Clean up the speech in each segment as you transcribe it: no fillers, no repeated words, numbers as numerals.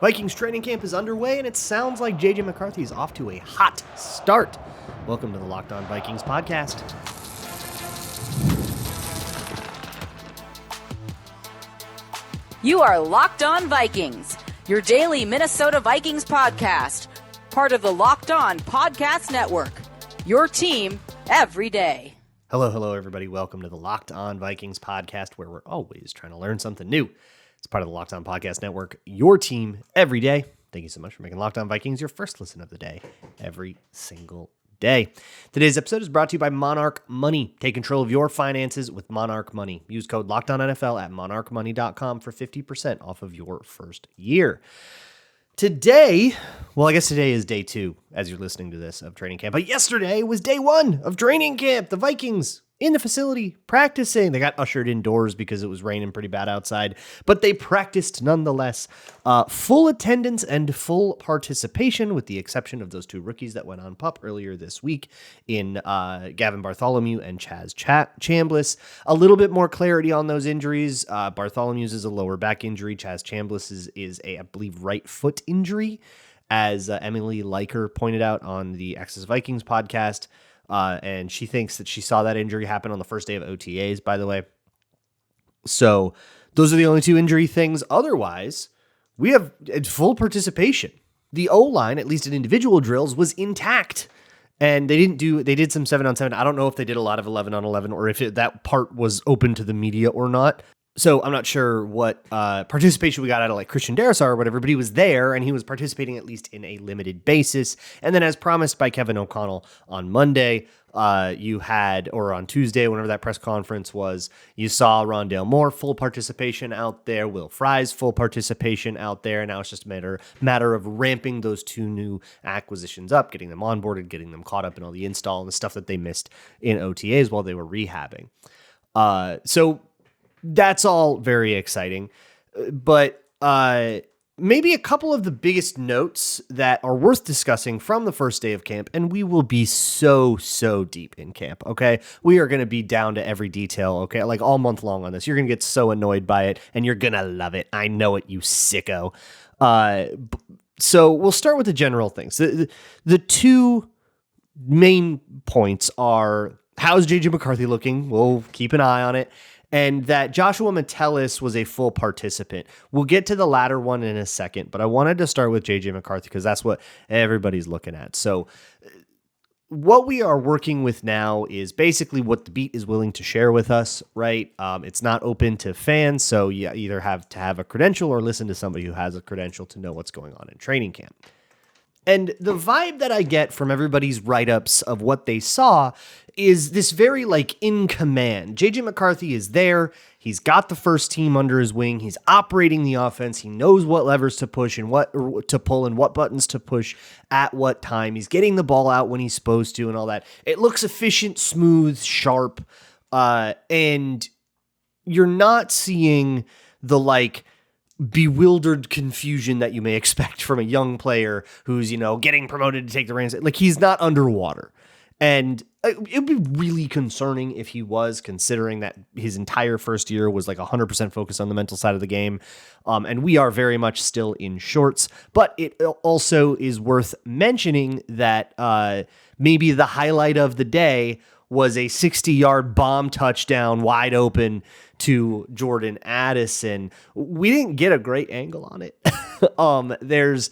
Vikings training camp is underway, and it sounds like J.J. McCarthy is off to a hot start. Welcome to the Locked On Vikings podcast. You are Locked On Vikings, your daily Minnesota Vikings podcast, part of the Locked On Podcast Network, your team every day. Hello, everybody. Welcome to the Locked On Vikings podcast, where we're always trying to learn something new. It's part of the Locked On Podcast Network, your team every day. Thank you so much for making Locked On Vikings your first listen of the day every single day. Today's episode is brought to you by Monarch Money. Take control of your finances with Monarch Money. Use code LOCKEDONNFL at monarchmoney.com for 50% off of your first year. Today, well, I guess today is day 2 as you're listening to this of training camp, but yesterday was day 1 of training camp. The Vikings in the facility practicing. They got ushered indoors because it was raining pretty bad outside, but they practiced nonetheless. Full attendance and full participation, with the exception of those 2 rookies that went on PUP earlier this week in Gavin Bartholomew and Chaz Chambliss. A little bit more clarity on those injuries. Bartholomew's is a lower back injury. Chaz Chambliss is a, I believe, right foot injury, as Emily Liker pointed out on the Access Vikings podcast. And she thinks that she saw that injury happen on the first day of OTAs, by the way. So those are the only 2 injury things. Otherwise, we have full participation. The O-line, at least in individual drills, was intact. And they did some 7-on-7. I don't know if they did a lot of 11-on-11 or if that part was open to the media or not. So I'm not sure what participation we got out of like Christian Darrisaw or whatever, but he was there and he was participating at least in a limited basis. And then, as promised by Kevin O'Connell on Monday, on Tuesday, whenever that press conference was, you saw Rondale Moore full participation out there, Will Fry's full participation out there. Now it's just a matter of ramping those 2 new acquisitions up, getting them onboarded, getting them caught up in all the install and the stuff that they missed in OTAs while they were rehabbing. So that's all very exciting, but maybe a couple of the biggest notes that are worth discussing from the first day of camp, and we will be so deep in camp, okay? We are going to be down to every detail, okay? Like all month long on this. You're going to get so annoyed by it, and you're going to love it. I know it, you sicko. So we'll start with the general things. The 2 main points are, how's J.J. McCarthy looking? We'll keep an eye on it. And that Joshua Metellus was a full participant. We'll get to the latter one in a second, but I wanted to start with J.J. McCarthy because that's what everybody's looking at. So what we are working with now is basically what the beat is willing to share with us, right? It's not open to fans, so you either have to have a credential or listen to somebody who has a credential to know what's going on in training camp. And the vibe that I get from everybody's write-ups of what they saw is this very in command. J.J. McCarthy is there. He's got the first team under his wing. He's operating the offense. He knows what levers to push and what to pull and what buttons to push at what time. He's getting the ball out when he's supposed to and all that. It looks efficient, smooth, sharp, and you're not seeing the bewildered confusion that you may expect from a young player who's, getting promoted to take the reins. He's not underwater. And it would be really concerning if he was, considering that his entire first year was 100% focused on the mental side of the game. And we are very much still in shorts. But it also is worth mentioning that maybe the highlight of the day was a 60-yard bomb touchdown wide open to Jordan Addison. We didn't get a great angle on it. There's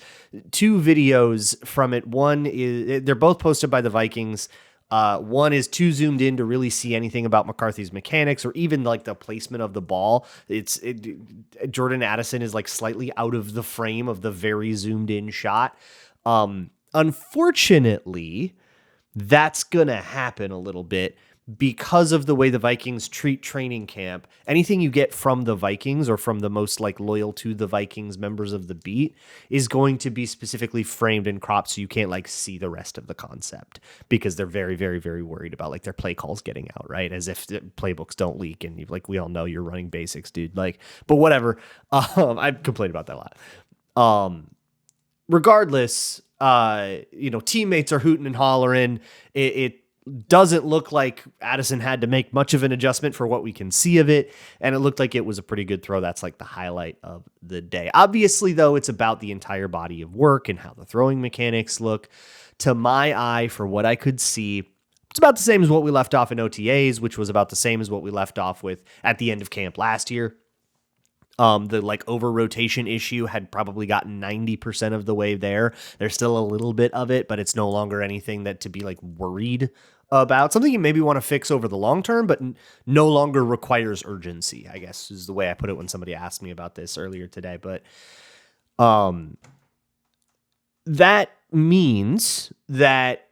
2 videos from it. One is, they're both posted by the Vikings. One is too zoomed in to really see anything about McCarthy's mechanics or even the placement of the ball. Jordan Addison is slightly out of the frame of the very zoomed in shot. Unfortunately, that's going to happen a little bit because of the way the Vikings treat training camp. Anything you get from the Vikings or from the most loyal to the Vikings members of the beat is going to be specifically framed and cropped so you can't see the rest of the concept, because they're very, very, very worried about their play calls getting out, right? As if the playbooks don't leak and we all know you're running basics, dude. But whatever. I've complained about that a lot. Regardless, teammates are hooting and hollering. doesn't look like Addison had to make much of an adjustment for what we can see of it, and it looked like it was a pretty good throw. That's like the highlight of the day. Obviously, though, it's about the entire body of work and how the throwing mechanics look. To my eye, for what I could see, it's about the same as what we left off in OTAs, which was about the same as what we left off with at the end of camp last year. The like over rotation issue had probably gotten 90% of the way there. There's still a little bit of it, but it's no longer anything that to be like worried about. Something you maybe want to fix over the long term, but no longer requires urgency, I guess is the way I put it when somebody asked me about this earlier today. But that means that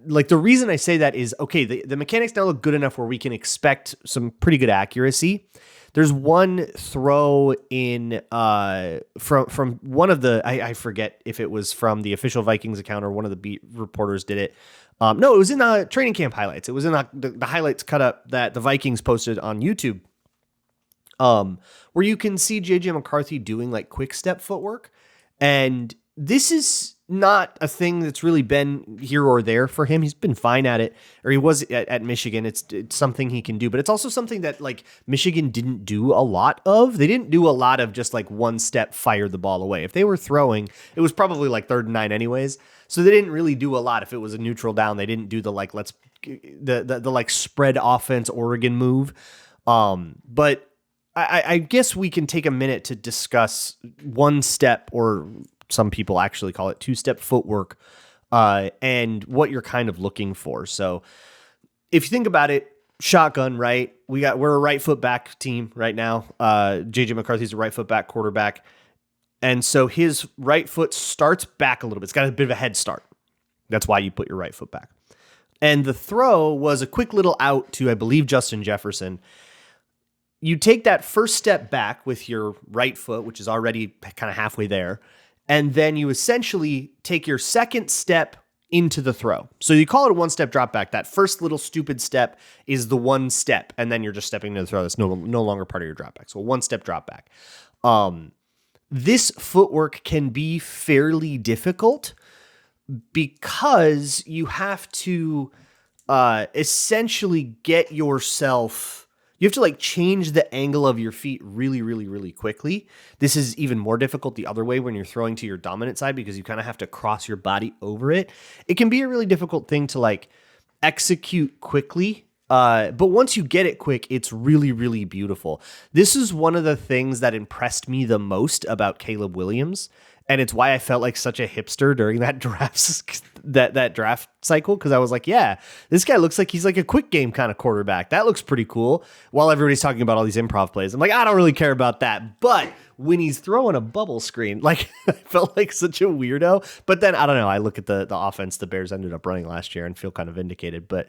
like the reason I say that is, okay, the mechanics now look good enough where we can expect some pretty good accuracy. There's one throw in from one of the, I forget if it was from the official Vikings account or one of the beat reporters did it. No, it was in the training camp highlights. It was in the highlights cut up that the Vikings posted on YouTube, where you can see JJ McCarthy doing like quick step footwork. And this is not a thing that's really been here or there for him. He's been fine at it, or he was at Michigan. It's something he can do, but it's also something that like Michigan didn't do a lot of. They didn't do a lot of just like one step, fire the ball away. If they were throwing, it was probably like 3rd and 9 anyways. So they didn't really do a lot. If it was a neutral down, they didn't do the like, the like spread offense Oregon move. But I guess we can take a minute to discuss one step, or some people actually call it 2-step footwork, and what you're kind of looking for. So if you think about it, shotgun, right? We're a right foot back team right now. JJ McCarthy's a right foot back quarterback. And so his right foot starts back a little bit. It's got a bit of a head start. That's why you put your right foot back. And the throw was a quick little out to, I believe, Justin Jefferson. You take that first step back with your right foot, which is already kind of halfway there, and then you essentially take your second step into the throw. So you call it a one-step drop back. That first little stupid step is the one step, and then you're just stepping into the throw. That's no longer part of your drop back. So a one-step drop back. This footwork can be fairly difficult because you have to essentially get yourself... You have to like change the angle of your feet really, really, really quickly. This is even more difficult the other way when you're throwing to your dominant side, because you kind of have to cross your body over it. It can be a really difficult thing to like execute quickly. But once you get it quick, it's really, really beautiful. This is one of the things that impressed me the most about Caleb Williams. And it's why I felt like such a hipster during that draft cycle, because I was like, yeah, this guy looks like he's like a quick game kind of quarterback. That looks pretty cool. While everybody's talking about all these improv plays, I'm like, I don't really care about that. But when he's throwing a bubble screen, like I felt like such a weirdo. But then I don't know. I look at the offense the Bears ended up running last year and feel kind of vindicated. But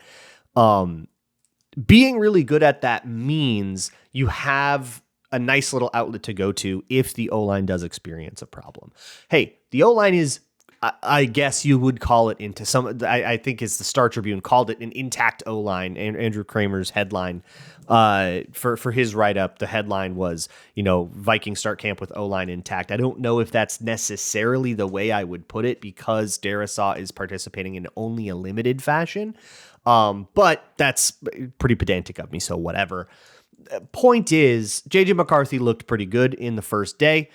being really good at that means you have a nice little outlet to go to if the O-line does experience a problem. Hey, the O-line is, I guess you would call it into some, I think it's the Star Tribune called it an intact O-line. And Andrew Kramer's headline for his write-up, the headline was, Vikings start camp with O-line intact. I don't know if that's necessarily the way I would put it, because Darisaw is participating in only a limited fashion. But that's pretty pedantic of me, so whatever. Point is, JJ McCarthy looked pretty good in the first day.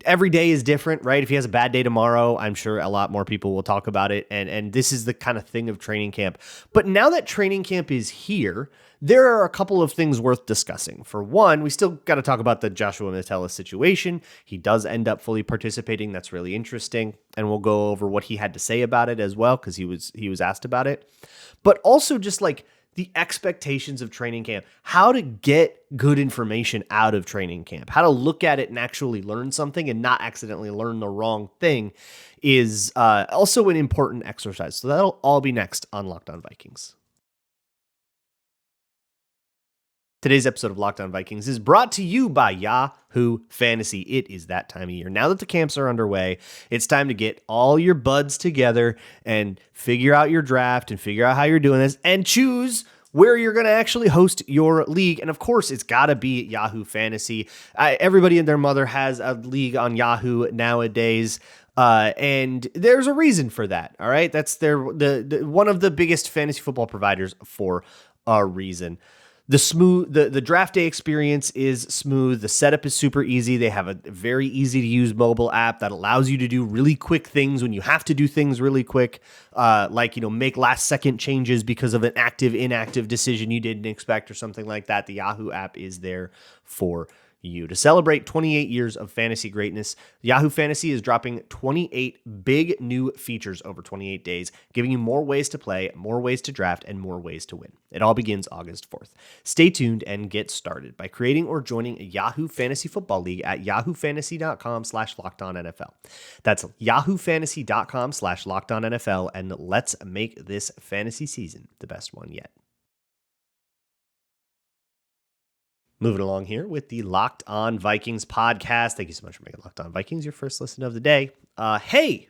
Every day is different, right? If he has a bad day tomorrow, I'm sure a lot more people will talk about it. And this is the kind of thing of training camp. But now that training camp is here, there are a couple of things worth discussing. For one, we still got to talk about the Joshua Metellus situation. He does end up fully participating. That's really interesting. And we'll go over what he had to say about it as well, because he was asked about it. But also just like the expectations of training camp, how to get good information out of training camp, how to look at it and actually learn something and not accidentally learn the wrong thing is also an important exercise. So that'll all be next on Locked On Vikings. Today's episode of Locked On Vikings is brought to you by Yahoo Fantasy. It is that time of year. Now that the camps are underway, it's time to get all your buds together and figure out your draft and figure out how you're doing this and choose where you're going to actually host your league. And of course, it's got to be Yahoo Fantasy. Everybody and their mother has a league on Yahoo nowadays. And there's a reason for that. All right. That's the one of the biggest fantasy football providers for a reason. The draft day experience is smooth. The setup is super easy. They have a very easy to use mobile app that allows you to do really quick things when you have to do things really quick, like, make last second changes because of an inactive decision you didn't expect or something like that. The Yahoo app is there for you. To celebrate 28 years of fantasy greatness, Yahoo Fantasy is dropping 28 big new features over 28 days, giving you more ways to play, more ways to draft, and more ways to win. It all begins August 4th. Stay tuned and get started by creating or joining a Yahoo Fantasy Football League at yahoofantasy.com/LockedOnNFL. That's yahoofantasy.com/LockedOnNFL, and let's make this fantasy season the best one yet. Moving along here with the Locked On Vikings podcast. Thank you so much for making Locked On Vikings your first listen of the day. Hey,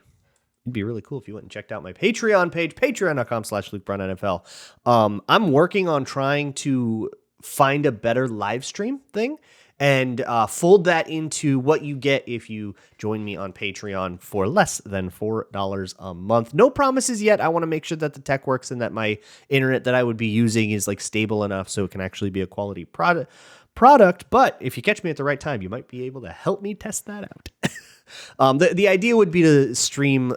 it'd be really cool if you went and checked out my Patreon page, patreon.com/LukeBrownNFL. I'm working on trying to find a better live stream thing and fold that into what you get if you join me on Patreon for less than $4 a month. No promises yet. I want to make sure that the tech works and that my internet that I would be using is stable enough so it can actually be a quality product. But if you catch me at the right time, you might be able to help me test that out. The idea would be to stream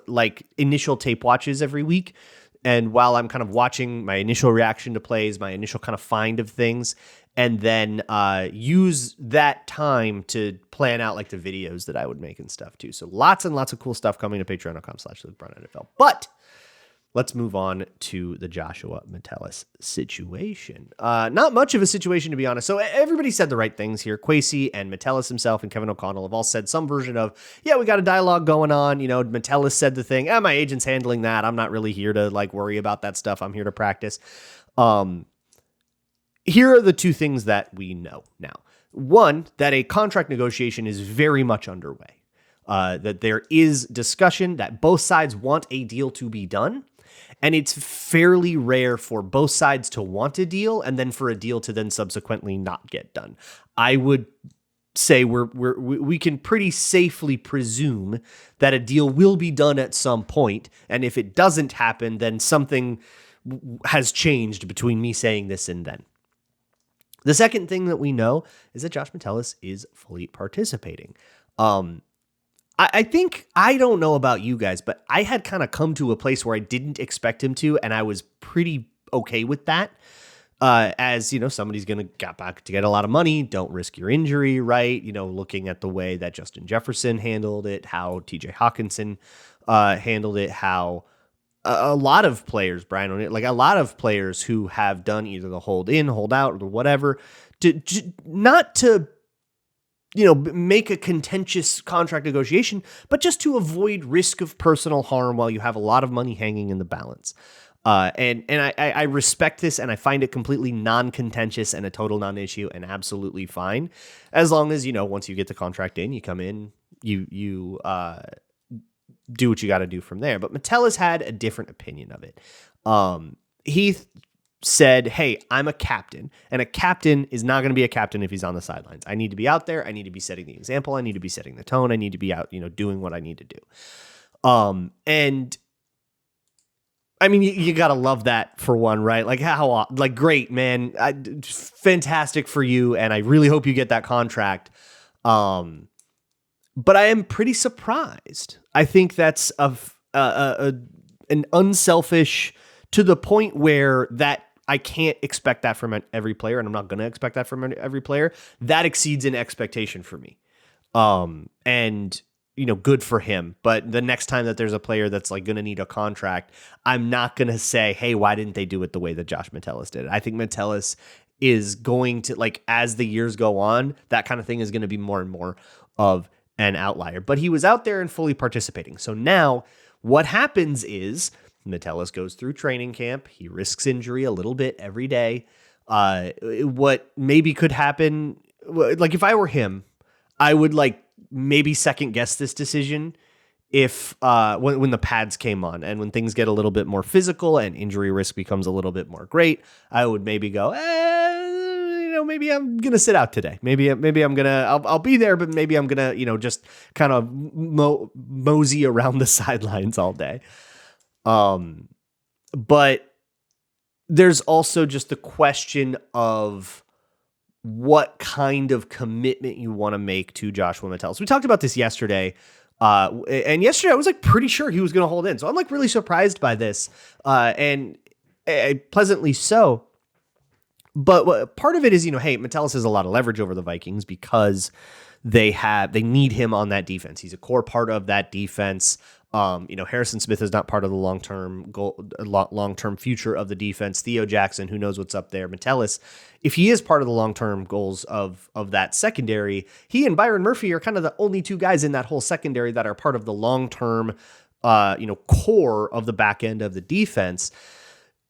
initial tape watches every week. And while I'm kind of watching my initial reaction to plays, my initial kind of find of things, and then use that time to plan out the videos that I would make and stuff too. So lots and lots of cool stuff coming to patreon.com/LukeBrownNFL. But let's move on to the Joshua Metellus situation. Not much of a situation, to be honest. So everybody said the right things here. Kwesi and Metellus himself and Kevin O'Connell have all said some version of, yeah, we got a dialogue going on. Metellus said the thing, my agent's handling that. I'm not really here to worry about that stuff. I'm here to practice. Here are the two things that we know now. One, that a contract negotiation is very much underway. That there is discussion, that both sides want a deal to be done. And it's fairly rare for both sides to want a deal and then for a deal to then subsequently not get done. I would say we can pretty safely presume that a deal will be done at some point. And if it doesn't happen, then something has changed between me saying this and then. The second thing that we know is that Josh Metellus is fully participating. I think, I don't know about you guys, but I had kind of come to a place where I didn't expect him to, and I was pretty okay with that. As, somebody's going to get back to get a lot of money, don't risk your injury, right? Looking at the way that Justin Jefferson handled it, how TJ Hawkinson handled it, how a lot of players, Brian, a lot of players who have done either the hold in, hold out, or whatever, not to make a contentious contract negotiation, but just to avoid risk of personal harm while you have a lot of money hanging in the balance. And I respect this, and I find it completely non-contentious and a total non-issue and absolutely fine. As long as, once you get the contract in, you come in, you do what you got to do from there. But Metellus had a different opinion of it. He said, hey, I'm a captain, and a captain is not going to be a captain if he's on the sidelines. I need to be out there. I need to be setting the example. I need to be setting the tone. I need to be out, doing what I need to do. And I mean, you got to love that for one, right? Great, man. Fantastic for you. And I really hope you get that contract. But I am pretty surprised. I think that's an unselfish, to the point where that I can't expect that from every player, and I'm not going to expect that from every player. That exceeds an expectation for me. And, good for him. But the next time that there's a player that's going to need a contract, I'm not going to say, hey, why didn't they do it the way that Josh Metellus did? I think Metellus is going to, as the years go on, that kind of thing is going to be more and more of an outlier. But he was out there and fully participating. So now what happens is Metellus goes through training camp. He risks injury a little bit every day. What maybe could happen, if I were him, I would maybe second guess this decision if when the pads came on and when things get a little bit more physical and injury risk becomes a little bit more great. I would maybe go, maybe I'm going to sit out today. Maybe I'm going to, I'll be there, but maybe I'm going to, just kind of mosey around the sidelines all day. But there's also just the question of what kind of commitment you want to make to Joshua Metellus. We talked about this yesterday. And yesterday I was like pretty sure he was going to hold in. So I'm like really surprised by this. And pleasantly so. But part of it is, hey, Matelis has a lot of leverage over the Vikings because they need him on that defense. He's a core part of that defense. Harrison Smith is not part of the long-term future of the defense. Theo Jackson, who knows what's up there. Metellus, if he is part of the long-term goals of that secondary, he and Byron Murphy are kind of the only two guys in that whole secondary that are part of the long-term, core of the back end of the defense.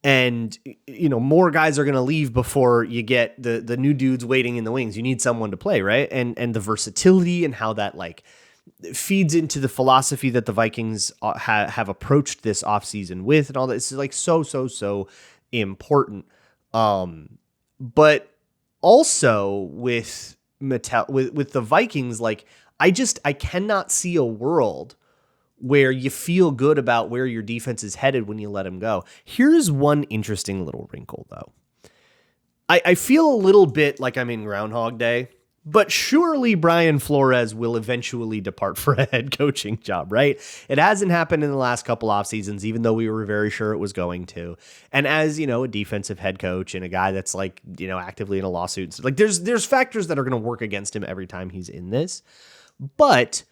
And, more guys are going to leave before you get the new dudes waiting in the wings. You need someone to play, right? And the versatility and how that feeds into the philosophy that the Vikings have approached this offseason with and all that. It's so important. But also with the Vikings, I cannot see a world where you feel good about where your defense is headed when you let him go. Here's one interesting little wrinkle, though. I feel a little bit like I'm in Groundhog Day, but surely Brian Flores will eventually depart for a head coaching job, right? It hasn't happened in the last couple off seasons, even though we were very sure it was going to. And as, a defensive head coach and a guy that's actively in a lawsuit, there's factors that are going to work against him every time he's in this. But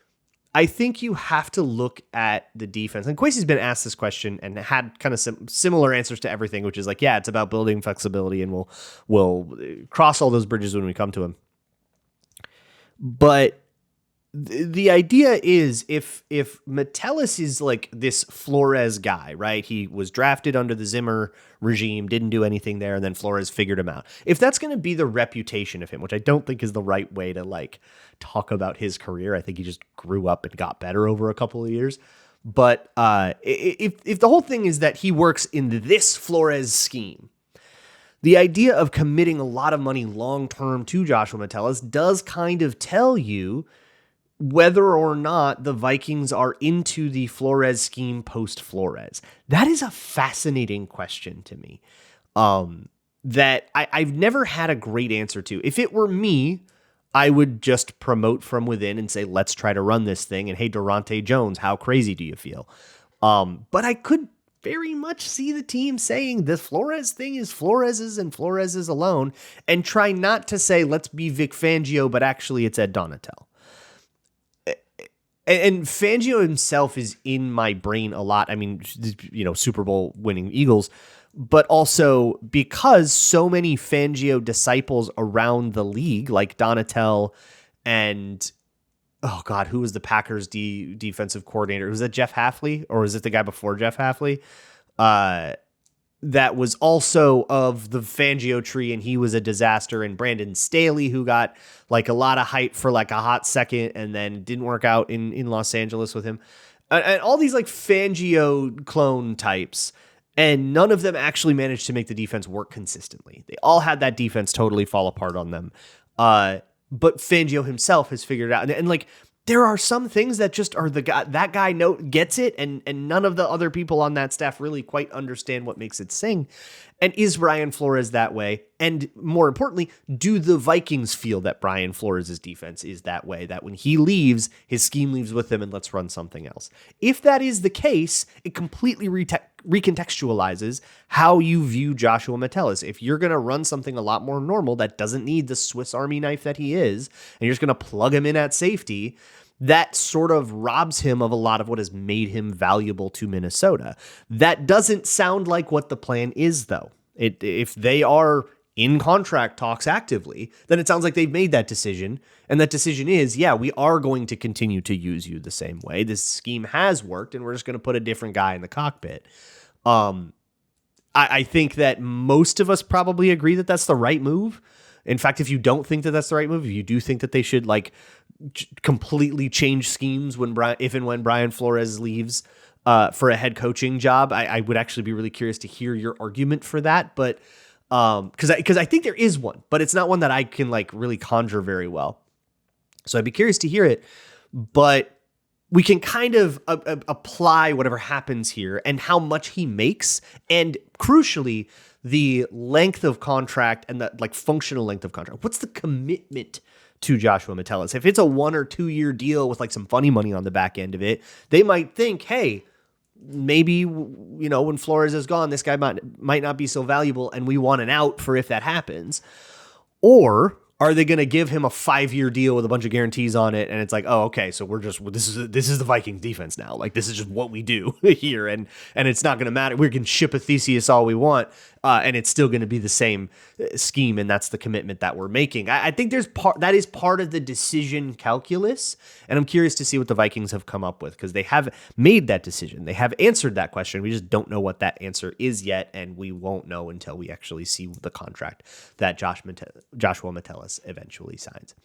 I think you have to look at the defense. And Kwesi's been asked this question and had kind of similar answers to everything, which is it's about building flexibility, and we'll cross all those bridges when we come to him. But the idea is if Metellus is this Flores guy, right? He was drafted under the Zimmer regime, didn't do anything there, and then Flores figured him out. If that's going to be the reputation of him, which I don't think is the right way to talk about his career. I think he just grew up and got better over a couple of years. But if the whole thing is that he works in this Flores scheme, the idea of committing a lot of money long-term to Joshua Metellus does kind of tell you whether or not the Vikings are into the Flores scheme post-Flores. That is a fascinating question to me that I've never had a great answer to. If it were me, I would just promote from within and say, let's try to run this thing. And hey, Durante Jones, how crazy do you feel? But I could very much see the team saying the Flores thing is Flores's and Flores's alone, and try not to say, let's be Vic Fangio, but actually it's Ed Donatel. And Fangio himself is in my brain a lot. I mean, Super Bowl winning Eagles, but also because so many Fangio disciples around the league, like Donatel and, oh God, who was the Packers defensive coordinator? Was that Jeff Hafley, or was it the guy before Jeff Hafley? That was also of the Fangio tree, and he was a disaster. And Brandon Staley, who got a lot of hype for a hot second and then didn't work out in Los Angeles with him. And all these Fangio clone types. And none of them actually managed to make the defense work consistently. They all had that defense totally fall apart on them. But Fangio himself has figured it out. And there are some things that just are that guy gets it, and none of the other people on that staff really quite understand what makes it sing. And is Brian Flores that way? And more importantly, do the Vikings feel that Brian Flores' defense is that way, that when he leaves, his scheme leaves with him and let's run something else? If that is the case, it completely recontextualizes how you view Joshua Metellus. If you're going to run something a lot more normal that doesn't need the Swiss Army knife that he is, and you're just going to plug him in at safety, that sort of robs him of a lot of what has made him valuable to Minnesota. That doesn't sound like what the plan is, though. If they are in contract talks actively, then it sounds like they've made that decision. And that decision is, yeah, we are going to continue to use you the same way. This scheme has worked, and we're just going to put a different guy in the cockpit. I think that most of us probably agree that that's the right move. In fact, if you don't think that that's the right move, if you do think that they should completely change schemes if and when Brian Flores leaves for a head coaching job, I would actually be really curious to hear your argument for that. But Because I think there is one, but it's not one that I can like really conjure very well. So I'd be curious to hear it, but we can kind of apply whatever happens here and how much he makes, and crucially, the length of contract and the like functional length of contract. What's the commitment to Joshua Metellus? If it's a 1 or 2 year deal with like some funny money on the back end of it, they might think, hey, maybe, when Flores is gone, this guy might not be so valuable, and we want an out for if that happens. Or are they going to give him a 5-year deal with a bunch of guarantees on it? And it's like, oh, okay, so this is the Vikings defense now. Like, this is just what we do here. And it's not going to matter. We can ship a Theseus all we want. And it's still going to be the same scheme. And that's the commitment that we're making. I think that is part of the decision calculus. And I'm curious to see what the Vikings have come up with, because they have made that decision. They have answered that question. We just don't know what that answer is yet. And we won't know until we actually see the contract that Joshua Metellus eventually signs.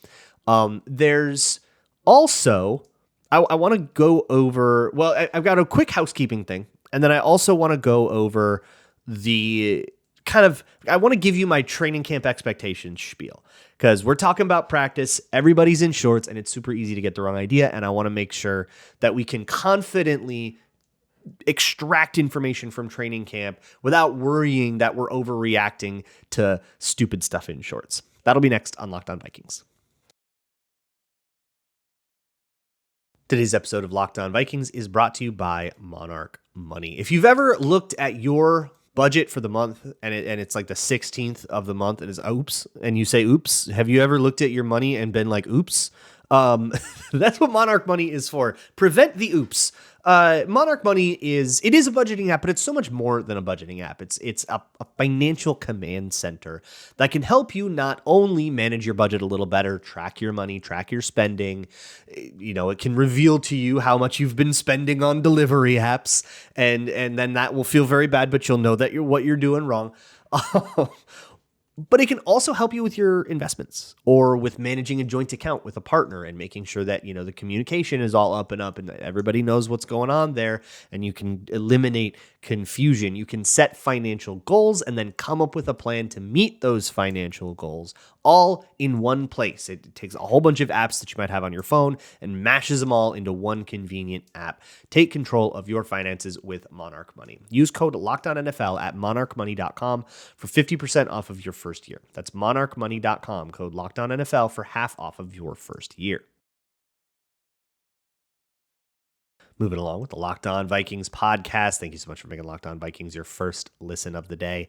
There's also, I want to go over, I've got a quick housekeeping thing. And then I also want to go over I want to give you my training camp expectations spiel, because we're talking about practice. Everybody's in shorts and it's super easy to get the wrong idea. And I want to make sure that we can confidently extract information from training camp without worrying that we're overreacting to stupid stuff in shorts. That'll be next on Locked On Vikings. Today's episode of Locked On Vikings is brought to you by Monarch Money. If you've ever looked at your budget for the month and it's like the 16th of the month and it's oops, and you say oops, have you ever looked at your money and been like oops? That's what Monarch Money is for. Prevent the oops. Monarch Money is a budgeting app, but it's so much more than a budgeting app. It's a financial command center that can help you not only manage your budget a little better, track your money, track your spending. It can reveal to you how much you've been spending on delivery apps, and then that will feel very bad, but you'll know that what you're doing wrong. But it can also help you with your investments or with managing a joint account with a partner and making sure that, the communication is all up and that everybody knows what's going on there, and you can eliminate confusion. You can set financial goals and then come up with a plan to meet those financial goals all in one place. It takes a whole bunch of apps that you might have on your phone and mashes them all into one convenient app. Take control of your finances with Monarch Money. Use code LOCKEDONNFL at monarchmoney.com for 50% off of your first year. That's monarchmoney.com, code LOCKEDONNFL for half off of your first year. Moving along with the Locked On Vikings podcast. Thank you so much for making Locked On Vikings your first listen of the day.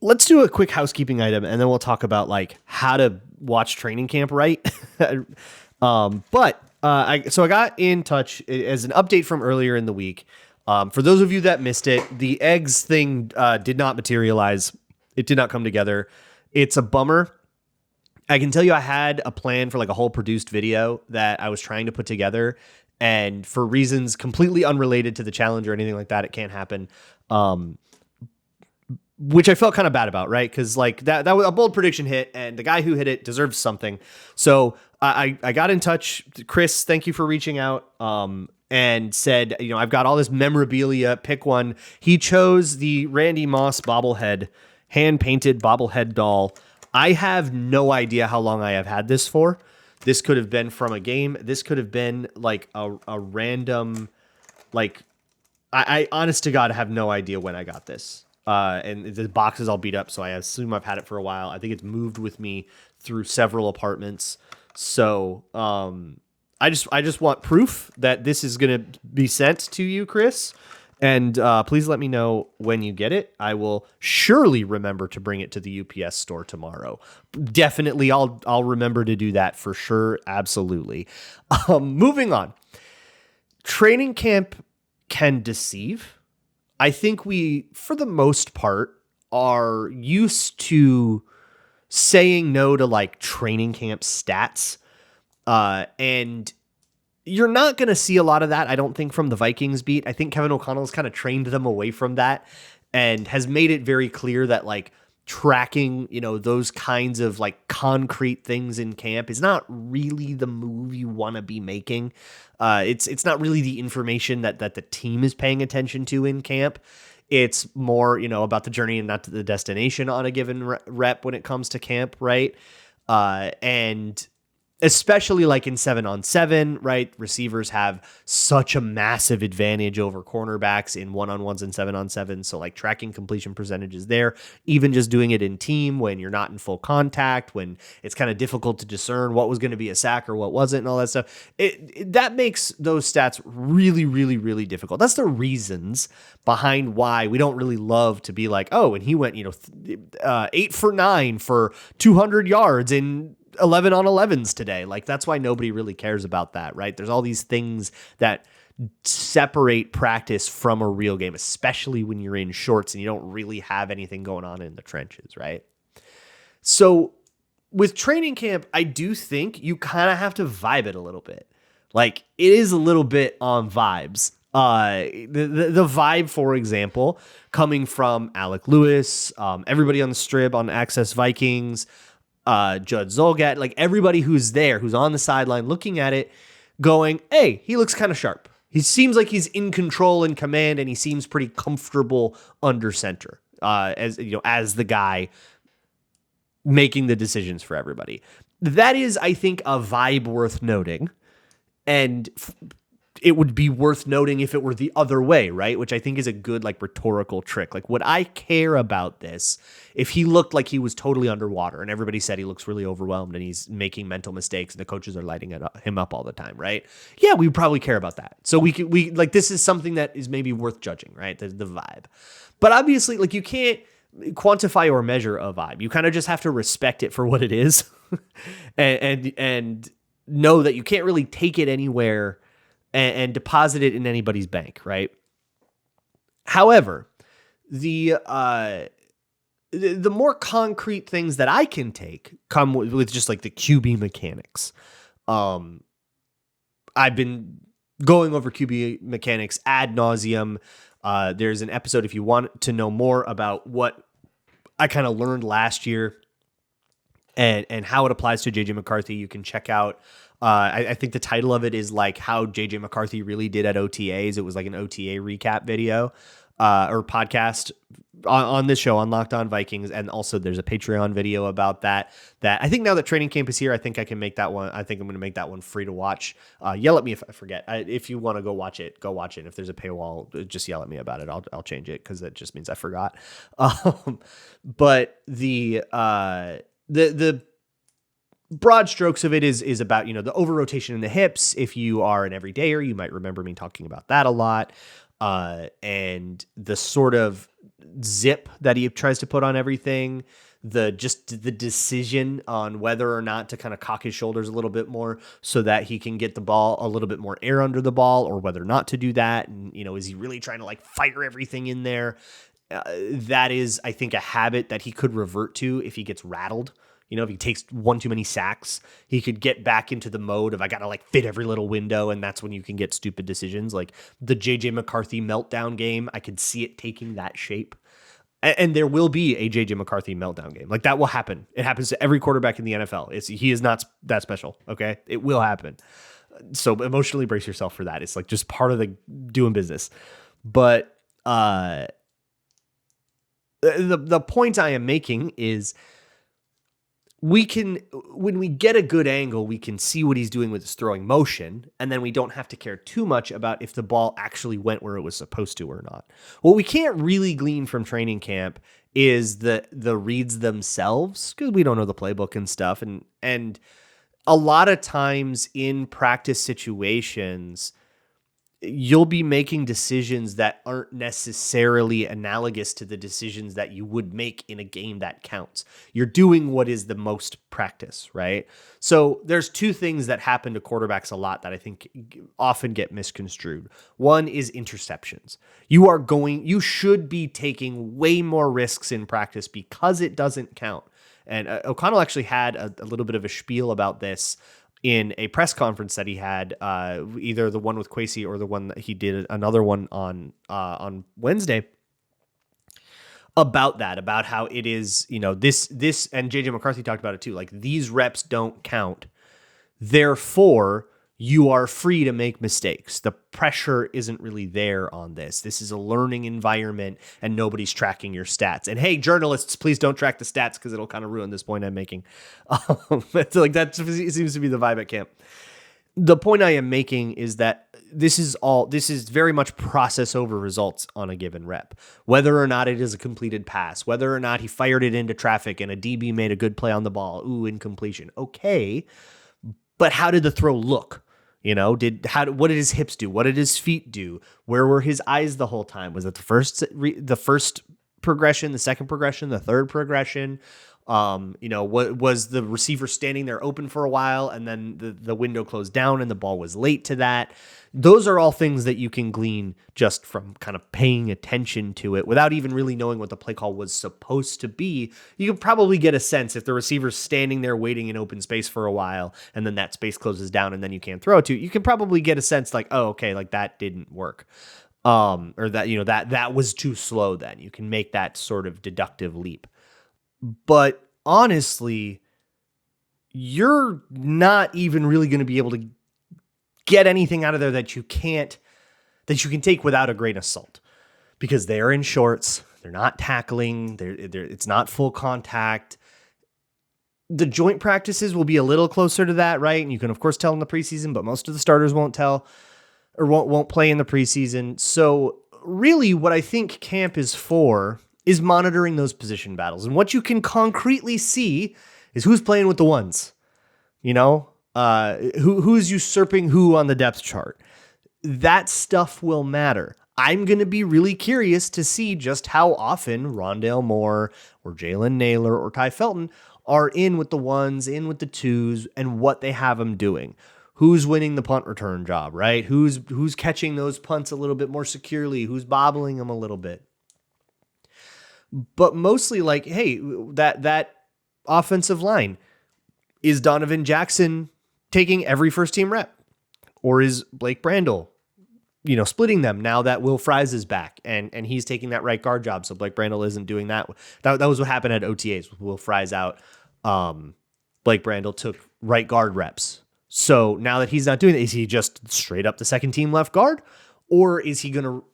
Let's do a quick housekeeping item, and then we'll talk about like how to watch training camp right. So I got in touch as an update from earlier in the week. For those of you that missed it, the eggs thing did not materialize. It did not come together. It's a bummer. I can tell you I had a plan for like a whole produced video that I was trying to put together, and for reasons completely unrelated to the challenge or anything like that, it can't happen. Which I felt kind of bad about, right? Because like that was a bold prediction hit, and the guy who hit it deserves something. So I got in touch. Chris, thank you for reaching out. And said, I've got all this memorabilia, pick one. He chose the Randy Moss bobblehead, hand-painted bobblehead doll. I have no idea how long I have had this for. This could have been from a game. This could have been like a random, like, I honest to God have no idea when I got this. And the box is all beat up, so I assume I've had it for a while. I think it's moved with me through several apartments. So, I just want proof that this is going to be sent to you, Chris. And please let me know when you get it. I will surely remember to bring it to the UPS store tomorrow. Definitely, I'll remember to do that for sure. Absolutely. Moving on. Training camp can deceive. I think we, for the most part, are used to saying no to like training camp stats. And you're not going to see a lot of that, I don't think, from the Vikings beat. I think Kevin O'Connell has kind of trained them away from that and has made it very clear that like tracking, those kinds of like concrete things in camp is not really the move you want to be making. It's not really the information that the team is paying attention to in camp. It's more, about the journey and not the destination on a given rep when it comes to camp, right? And especially like in 7-on-7, right? Receivers have such a massive advantage over cornerbacks in 1-on-1s and 7-on-7. So like tracking completion percentages there, even just doing it in team when you're not in full contact, when it's kind of difficult to discern what was going to be a sack or what wasn't and all that stuff. That makes those stats really, really, really difficult. That's the reasons behind why we don't really love to be like, oh, and he went, 8 for 9 for 200 yards in 11-on-11s today. Like, that's why nobody really cares about that, right? There's all these things that separate practice from a real game, especially when you're in shorts and you don't really have anything going on in the trenches, right? So with training camp, I do think you kind of have to vibe it a little bit. Like, it is a little bit on vibes. The vibe, for example, coming from Alec Lewis, everybody on the strip on Access Vikings, Judd Zolgat, like everybody who's there, who's on the sideline looking at it, going, hey, he looks kind of sharp. He seems like he's in control and command, and he seems pretty comfortable under center, as the guy making the decisions for everybody. That is, I think, a vibe worth noting, and it would be worth noting if it were the other way, right? Which I think is a good, like, rhetorical trick. Like, would I care about this if he looked like he was totally underwater and everybody said he looks really overwhelmed and he's making mental mistakes and the coaches are lighting him up all the time, right? Yeah, we would probably care about that. So we like, this is something that is maybe worth judging, right? The vibe. But obviously, like, you can't quantify or measure a vibe. You kind of just have to respect it for what it is and know that you can't really take it anywhere and deposit it in anybody's bank, right? However, the more concrete things that I can take come with just like the QB mechanics. I've been going over QB mechanics ad nauseum. There's an episode if you want to know more about what I kind of learned last year and how it applies to JJ McCarthy. You can check out. I think the title of it is like how JJ McCarthy really did at OTAs. It was like an OTA recap video or podcast on this show on Locked On Vikings. And also there's a Patreon video about that I think now that training camp is here, I think I can make that one. I think I'm going to make that one free to watch. Yell at me if I forget. If you want to go watch it, go watch it. If there's a paywall, just yell at me about it. I'll change it because that just means I forgot. But the broad strokes of it is about, the over rotation in the hips. If you are an everydayer, you might remember me talking about that a lot. And the sort of zip that he tries to put on everything, the decision on whether or not to kind of cock his shoulders a little bit more so that he can get the ball a little bit more air under the ball, or whether not to do that. And, is he really trying to like fire everything in there? That is, I think, a habit that he could revert to if he gets rattled. If he takes one too many sacks, he could get back into the mode of I got to like fit every little window. And that's when you can get stupid decisions like the JJ McCarthy meltdown game. I could see it taking that shape. And there will be a JJ McCarthy meltdown game. Like that will happen. It happens to every quarterback in the NFL. He is not that special. Okay. It will happen. So emotionally brace yourself for that. It's like just part of the doing business. But the point I am making is, when we get a good angle, we can see what he's doing with his throwing motion, and then we don't have to care too much about if the ball actually went where it was supposed to or not. What we can't really glean from training camp is the reads themselves, because we don't know the playbook and stuff. And a lot of times in practice situations, you'll be making decisions that aren't necessarily analogous to the decisions that you would make in a game that counts. You're doing what is the most practice, right? So there's two things that happen to quarterbacks a lot that I think often get misconstrued. One is interceptions. You should be taking way more risks in practice because it doesn't count. And O'Connell actually had a little bit of a spiel about this in a press conference that he had, either the one with Kwesi or the one that he did another one on Wednesday, about how it is, this, and JJ McCarthy talked about it too. Like, these reps don't count. Therefore, you are free to make mistakes. The pressure isn't really there on this. This is a learning environment and nobody's tracking your stats. And hey, journalists, please don't track the stats because it'll kind of ruin this point I'm making. Like that seems to be the vibe at camp. The point I am making is that this is very much process over results on a given rep. Whether or not it is a completed pass, whether or not he fired it into traffic and a DB made a good play on the ball. Ooh, incompletion. Okay. But how did the throw look? What did his hips do? What did his feet do? Where were his eyes the whole time? Was it the first progression, the second progression, the third progression? What was the receiver standing there open for a while and then the window closed down and the ball was late to that? Those are all things that you can glean just from kind of paying attention to it without even really knowing what the play call was supposed to be. You can probably get a sense if the receiver's standing there waiting in open space for a while and then that space closes down and then you can't throw it to. You can probably get a sense like, oh, okay, like that didn't work. Or that, that was too slow then. You can make that sort of deductive leap. But honestly, you're not even really going to be able to get anything out of there that you can take without a grain of salt, because they're in shorts. They're not tackling. It's not full contact. The joint practices will be a little closer to that, right? And you can of course tell in the preseason, but most of the starters won't tell or won't play in the preseason. So really what I think camp is for is monitoring those position battles. And what you can concretely see is who's playing with the ones, who's usurping who on the depth chart. That stuff will matter. I'm going to be really curious to see just how often Rondale Moore or Jalen Naylor or Ty Felton are in with the ones, in with the twos, and what they have them doing. Who's winning the punt return job, right? Who's catching those punts a little bit more securely? Who's bobbling them a little bit? But mostly like, hey, that offensive line, is Donovan Jackson taking every first team rep? Or is Blake Brandel, splitting them now that Will Fries is back and he's taking that right guard job. So Blake Brandel isn't doing that. That was what happened at OTAs with Will Fries out. Blake Brandel took right guard reps. So now that he's not doing that, is he just straight up the second team left guard? Or is he going to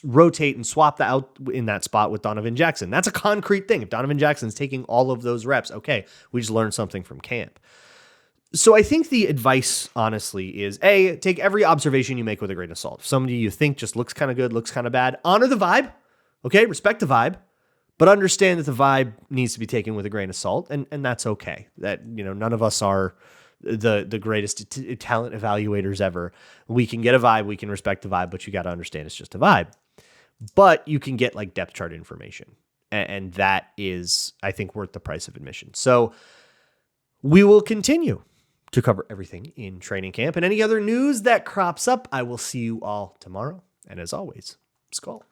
rotate and swap that out in that spot with Donovan Jackson? That's a concrete thing. If Donovan Jackson's taking all of those reps, okay, we just learned something from camp. So I think the advice, honestly, is A, take every observation you make with a grain of salt. If somebody you think just looks kind of good, looks kind of bad, honor the vibe, okay? Respect the vibe, but understand that the vibe needs to be taken with a grain of salt, and that's okay. That, none of us are the greatest talent evaluators ever. We can get a vibe, we can respect the vibe, but you got to understand it's just a vibe. But you can get like depth chart information, and that is, I think, worth the price of admission. So we will continue to cover everything in training camp and any other news that crops up. I will see you all tomorrow. And as always, Skol.